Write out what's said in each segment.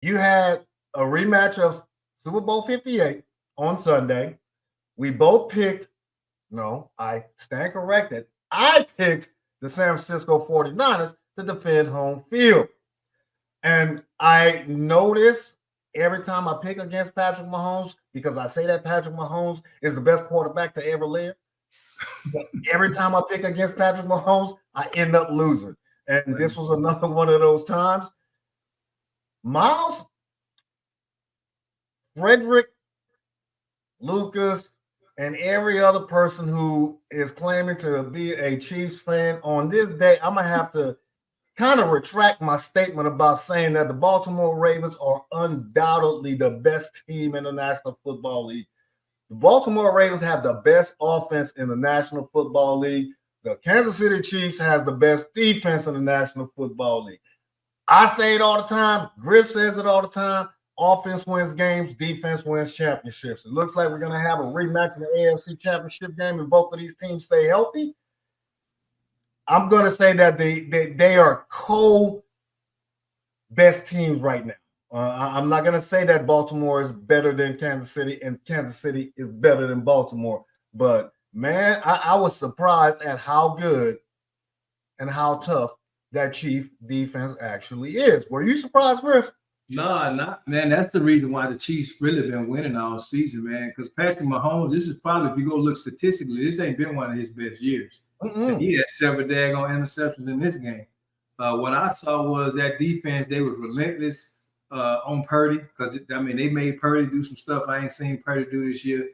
You had a rematch of Super Bowl 58 on Sunday. We both picked, no, I stand corrected. I picked the San Francisco 49ers to defend home field. And I notice every time I pick against Patrick Mahomes, because I say that Patrick Mahomes is the best quarterback to ever live. But every time I pick against Patrick Mahomes, I end up losing. And this was another one of those times. Miles, Frederick, Lucas, and every other person who is claiming to be a Chiefs fan on this day, I'm going to have to kind of retract my statement about saying that the Baltimore Ravens are undoubtedly the best team in the National Football League. The Baltimore Ravens have the best offense in the National Football League. The Kansas City Chiefs has the best defense in the National Football League. I say it all the time. Griff says it all the time. Offense wins games. Defense wins championships. It looks like we're going to have a rematch in the AFC Championship game if both of these teams stay healthy. I'm going to say that they are co-best teams right now. I'm not going to say that Baltimore is better than Kansas City and Kansas City is better than Baltimore. But, man, I was surprised at how good and how tough that Chief defense actually is. Were you surprised, Griff? No, not man. That's the reason why the Chiefs really been winning all season, man. Because Patrick Mahomes, this is probably, if you go look statistically, this ain't been one of his best years. He had 7 daggone interceptions in this game. What I saw was that defense, they was relentless on Purdy, because I mean they made Purdy do some stuff I ain't seen Purdy do this year.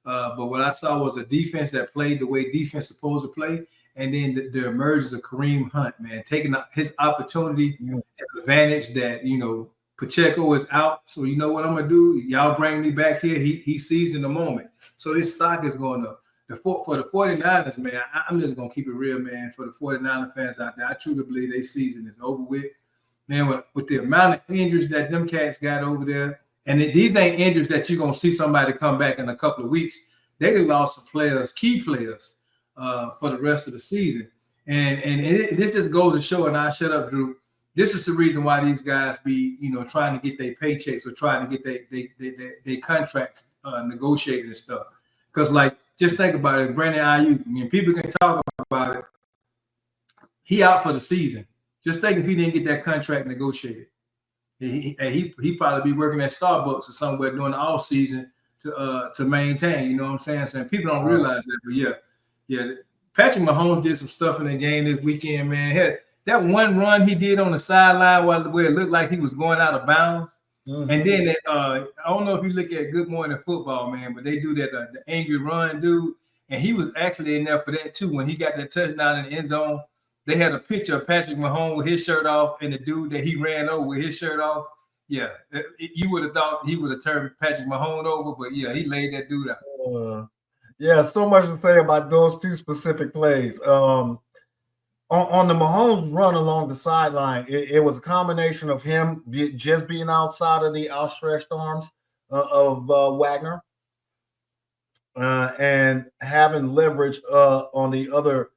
But what I saw was a defense that played the way defense supposed to play, and then the emergence of Kareem Hunt, man, taking his opportunity and advantage that Pacheco is out. So you know what I'm gonna do? Y'all bring me back here. He sees in the moment. So his stock is going up. For the 49ers, man, I'm just going to keep it real, man. For the 49er fans out there, I truly believe their season is over with. Man, with the amount of injuries that them cats got over there, and these ain't injuries that you're going to see somebody come back in a couple of weeks. They lost some players, key players, for the rest of the season. And this just goes to show, and I shut up, Drew, this is the reason why these guys be, trying to get their paychecks or trying to get their contracts negotiated and stuff. Because, like, just think about it. Brandon Ayuk, I mean, people can talk about it. He out for the season. Just think if he didn't get that contract negotiated. He probably be working at Starbucks or somewhere during the off season to maintain. You know what I'm saying? So people don't realize that. But yeah. Patrick Mahomes did some stuff in the game this weekend, man. That one run he did on the sideline where it looked like he was going out of bounds. Mm-hmm. And then I don't know if you look at Good Morning Football, man, but they do that the angry run, dude. And he was actually in there for that too. When he got that touchdown in the end zone, they had a picture of Patrick Mahomes with his shirt off and the dude that he ran over with his shirt off. Yeah, you would have thought he would have turned Patrick Mahomes over, but yeah, he laid that dude out. Yeah, so much to say about those two specific plays. On the Mahomes run along the sideline, it was a combination of him just being outside of the outstretched arms of Wagner and having leverage on the other,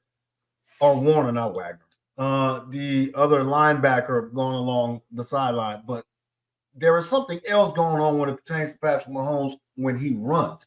or Warner, not Wagner, the other linebacker going along the sideline. But there is something else going on when it pertains to Patrick Mahomes when he runs.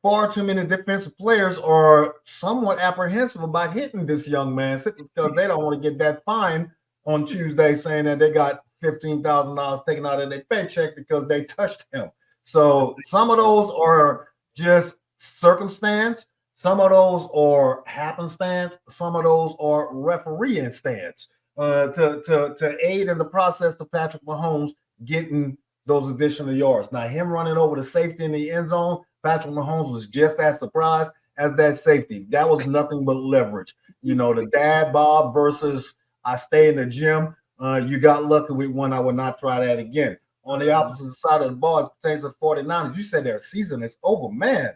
Far too many defensive players are somewhat apprehensive about hitting this young man because they don't want to get that fine on Tuesday saying that they got $15,000 taken out of their paycheck because they touched him. So some of those are just circumstance. Some of those are happenstance. Some of those are refereeing stance to aid in the process of Patrick Mahomes getting those additional yards. Now, him running over the safety in the end zone, Patrick Mahomes was just as surprised as that safety. That was nothing but leverage. The dad Bob versus I stay in the gym. You got lucky with one. I would not try that again. On the opposite side of the ball, as pertains to the 49ers, you said their season is over, man.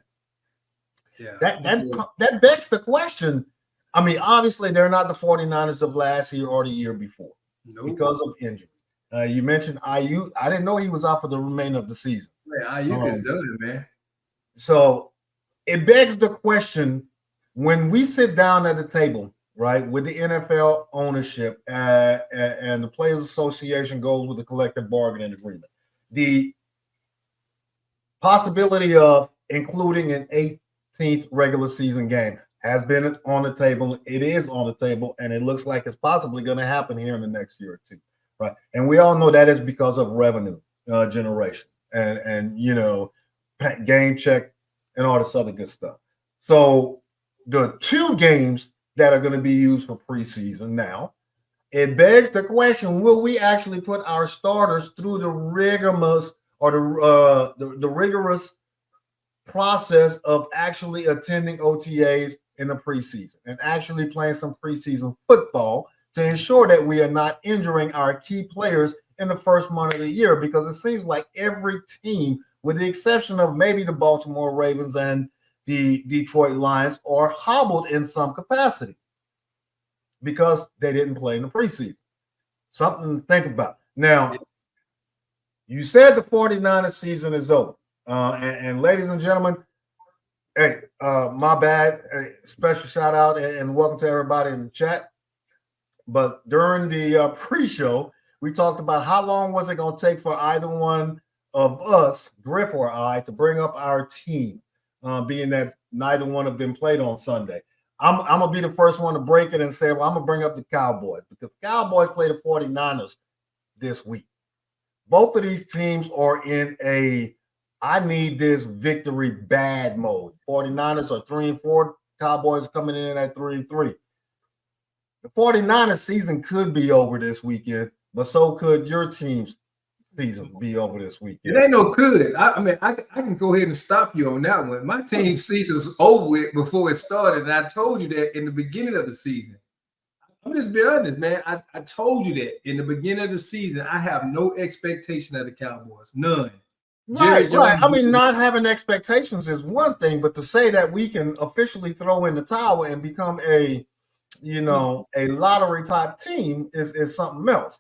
Yeah, that begs the question. I mean, obviously, they're not the 49ers of last year or the year before because of injury. You mentioned Ayuk. I didn't know he was out for the remainder of the season. Yeah, Ayuk is done, man. So it begs the question, when we sit down at the table right, with the NFL ownership and the Players Association goes with the collective bargaining agreement. The possibility of including an 18th regular season game has been on the table. It is on the table, and it looks like it's possibly going to happen here in the next year or two, right? And we all know that is because of revenue generation and game check and all this other good stuff. So the 2 games that are going to be used for preseason now, it begs the question: will we actually put our starters through the rigorous or the rigorous process of actually attending OTAs in the preseason and actually playing some preseason football to ensure that we are not injuring our key players in the first month of the year? Because it seems like every team, with the exception of maybe the Baltimore Ravens and the Detroit Lions, are hobbled in some capacity because they didn't play in the preseason. Something to think about. Now, you said the 49ers season is over. And ladies and gentlemen, hey, my bad. Special shout out and welcome to everybody in the chat. But during the pre-show, we talked about how long was it going to take for either one of us, Griff or I, to bring up our team, being that neither one of them played on Sunday. I'm going to be the first one to break it and say, well, I'm going to bring up the Cowboys because the Cowboys play the 49ers this week. Both of these teams are in a I need this victory bad mode. 49ers are 3-4. Cowboys coming in at 3-3. The 49ers season could be over this weekend, but so could your team's season be over this weekend. It ain't no could. I can go ahead and stop you on that one. My team's season was over with before it started, and I told you that in the beginning of the season. I'm just being honest, man. I told you that in the beginning of the season, I have no expectation of the Cowboys. None. Right. I mean, not having expectations is one thing, but to say that we can officially throw in the towel and become a lottery type team is something else.